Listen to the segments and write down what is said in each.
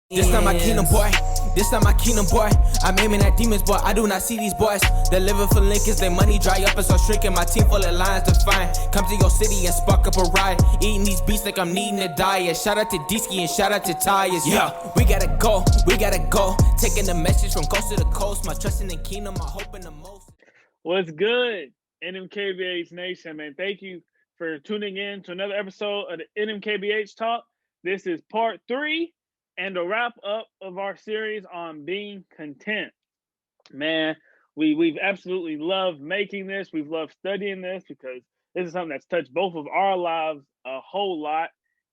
This not my kingdom, boy. This not my kingdom, boy. I'm aiming at demons, boy. I do not see these boys. They're living for Lincolns. Their money dry up and start shrinking. My team full of lions to find. Come to your city and spark up a riot. Eating these beats like I'm needing a diet. Shout out to D-Ski and shout out to Tyus. Yeah, we gotta go. We gotta go. Taking the message from coast to the coast. My trust in the kingdom. My hope in the most. What's good, NMKBH Nation, man? Thank you for tuning in to another episode of the NMKBH Talk. This is part 3 and the wrap up of our series on being content. Man, we've absolutely loved making this. We've loved studying this because this is something that's touched both of our lives a whole lot,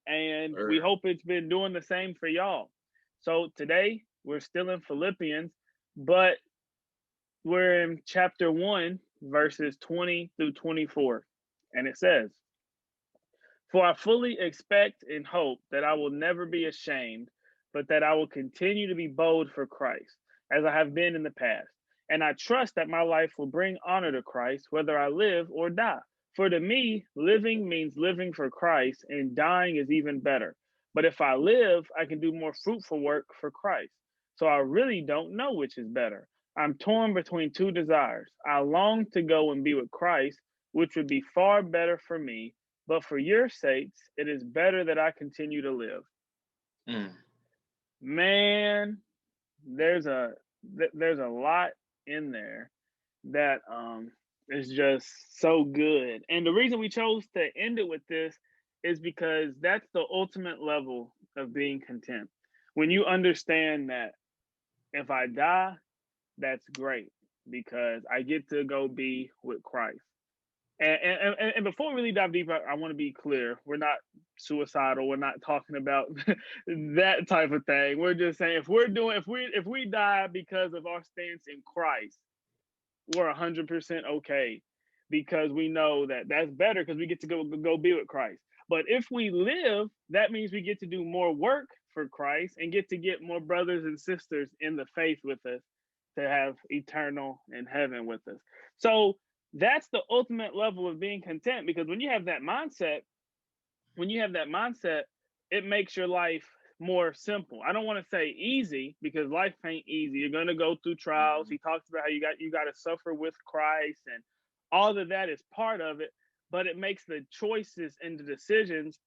and we hope it's been doing the same for y'all. So today we're still in Philippians, but we're in chapter 1, verses 20 through 24, and it says, "For I fully expect and hope that I will never be ashamed, but that I will continue to be bold for Christ, as I have been in the past. And I trust that my life will bring honor to Christ, whether I live or die. For to me, living means living for Christ, and dying is even better. But if I live, I can do more fruitful work for Christ. So I really don't know which is better. I'm torn between two desires. I long to go and be with Christ, which would be far better for me. But for your sakes, it is better that I continue to live." Man, there's a lot in there that is just so good. And the reason we chose to end it with this is because that's the ultimate level of being content. When you understand that if I die, that's great because I get to go be with Christ. And before we really dive deeper, I want to be clear. We're not suicidal. We're not talking about that type of thing. We're just saying if we die because of our stance in Christ, we're 100% okay because we know that that's better because we get to go be with Christ. But if we live, that means we get to do more work for Christ and get to get more brothers and sisters in the faith with us to have eternal in heaven with us. So that's the ultimate level of being content, because when you have that mindset, it makes your life more simple. I don't want to say easy because life ain't easy. You're going to go through trials. He talks about how you got to suffer with Christ, and all of that is part of it, but it makes the choices and the decisions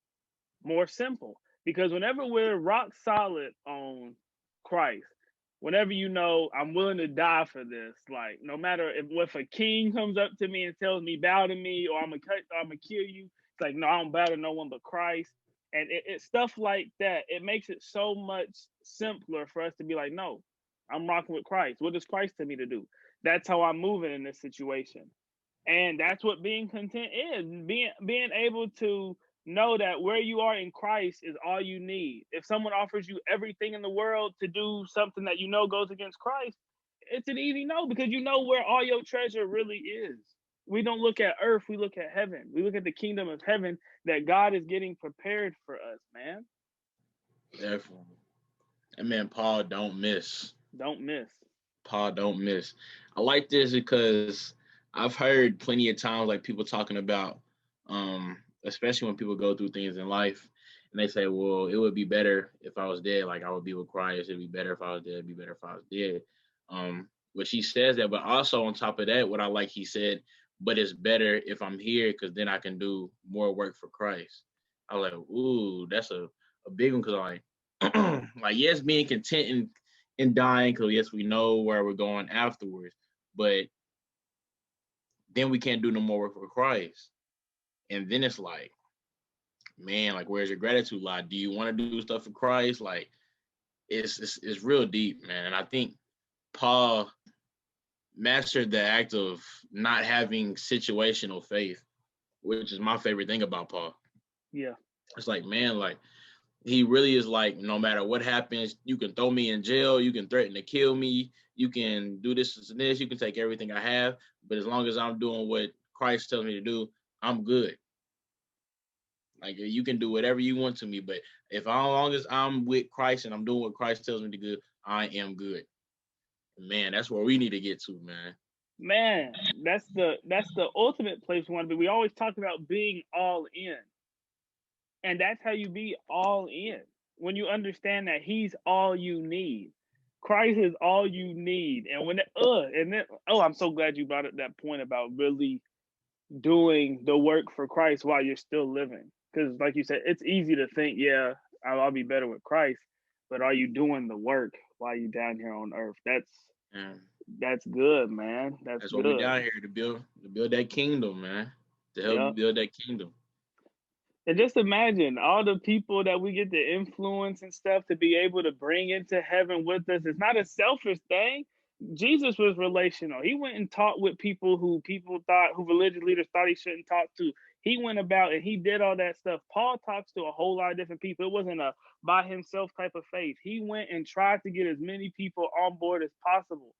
more simple, because whenever we're rock solid on Christ, whenever you know I'm willing to die for this, like no matter if a king comes up to me and tells me bow to me or I'm gonna kill you, it's like no, I don't bow to no one but Christ. And it stuff like that, it makes it so much simpler for us to be like, no, I'm rocking with Christ. What does Christ tell me to do? That's how I'm moving in this situation. And that's what being content is. Being able to know that where you are in Christ is all you need. If someone offers you everything in the world to do something that you know goes against Christ, it's an easy no, because you know where all your treasure really is. We don't look at earth, we look at heaven. We look at the kingdom of heaven that God is getting prepared for us, man. Definitely. And man, Paul don't miss. Paul don't miss. I like this because I've heard plenty of times like people talking about especially when people go through things in life and they say, well, it would be better if I was dead, like I would be with Christ. It'd be better if I was dead, it'd be better if I was dead. Which he says that, but also on top of that, what I like, he said, but it's better if I'm here because then I can do more work for Christ. I was like, ooh, that's a big one, because like yes, being content in dying, because yes, we know where we're going afterwards, but then we can't do no more work for Christ. And then it's like, man, like where's your gratitude lie? Do you want to do stuff for Christ? Like it's real deep, man. And I think Paul mastered the act of not having situational faith, which is my favorite thing about Paul. Yeah. It's like, man, like he really is like, no matter what happens, you can throw me in jail, you can threaten to kill me, you can do this and this, you can take everything I have, but as long as I'm doing what Christ tells me to do, I'm good. Like you can do whatever you want to me, but as long as I'm with Christ and I'm doing what Christ tells me to do, I am good. Man, that's where we need to get to, man. Man, that's the ultimate place we want to be. We always talk about being all in. And that's how you be all in. when you understand that he's all you need. Christ is all you need. And when I'm so glad you brought up that point about really doing the work for Christ while you're still living. Because like you said, it's easy to think, yeah, I'll be better with Christ, but are you doing the work while you're down here on earth? That's good, man. That's what we down here to build that kingdom, man. To help build that kingdom. And just imagine all the people that we get to influence and stuff to be able to bring into heaven with us. It's not a selfish thing. Jesus was relational. He went and talked with people who religious leaders thought he shouldn't talk to. He went about and he did all that stuff. Paul talks to a whole lot of different people. It wasn't a by himself type of faith. He went and tried to get as many people on board as possible.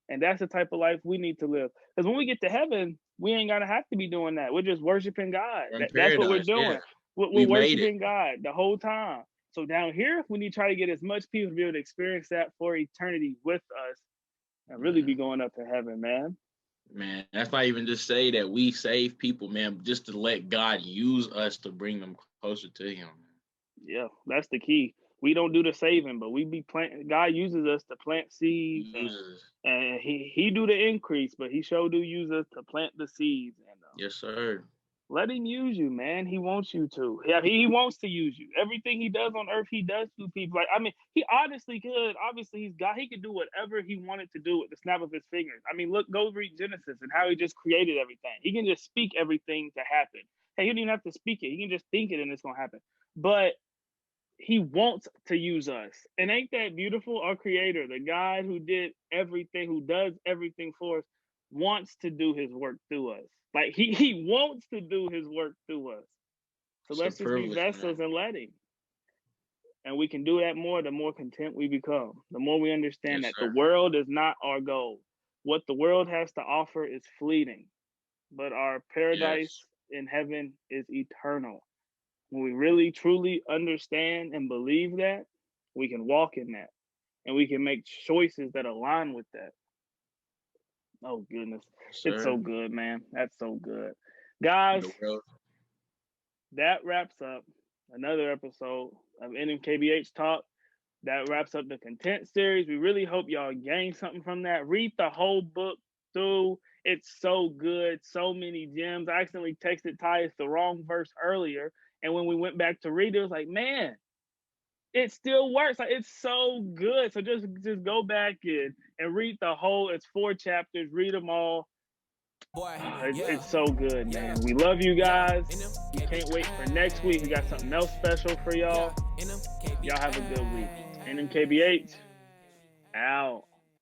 And that's the type of life we need to live. Because when we get to heaven, we ain't gonna have to be doing that. We're just worshiping God. That's what we're doing. Yeah. We're worshiping God the whole time. So down here, we need to try to get as much people to be able to experience that for eternity with us and really be going up to heaven, man. Man, that's not even just say that we save people, man, just to let God use us to bring them closer to him. Yeah, that's the key. We don't do the saving, but we be planting. God uses us to plant seeds, and he do the increase, but he sure do use us to plant the seeds. And yes, sir. Let him use you, man. He wants you to. Yeah, he wants to use you. Everything he does on earth, he does through people. Like, I mean, he honestly could. Obviously, he could do whatever he wanted to do with the snap of his fingers. I mean, look, go read Genesis and how he just created everything. He can just speak everything to happen. Hey, he don't even have to speak it. He can just think it and it's gonna happen. But he wants to use us. And ain't that beautiful? Our creator, the God who did everything, who does everything for us, wants to do his work through us. Like he wants to do his work through us. So let's just be vessels and let him. And we can do that more, the more content we become. The more we understand that the world is not our goal. What the world has to offer is fleeting. But our paradise in heaven is eternal. When we really, truly understand and believe that, we can walk in that. And we can make choices that align with that. Oh, goodness. It's so good, man. That's so good. Guys, that wraps up another episode of NMKBH Talk. That wraps up the content series. We really hope y'all gain something from that. Read the whole book through. It's so good. So many gems. I accidentally texted Tyus the wrong verse earlier. And when we went back to read it, it was like, man, it still works. Like, it's so good. So just go back and read the whole. It's 4 chapters. Read them all. Boy, it's so good, man. We love you guys. We can't wait for next week. We got something else special for y'all. Y'all have a good week. NMKBH out.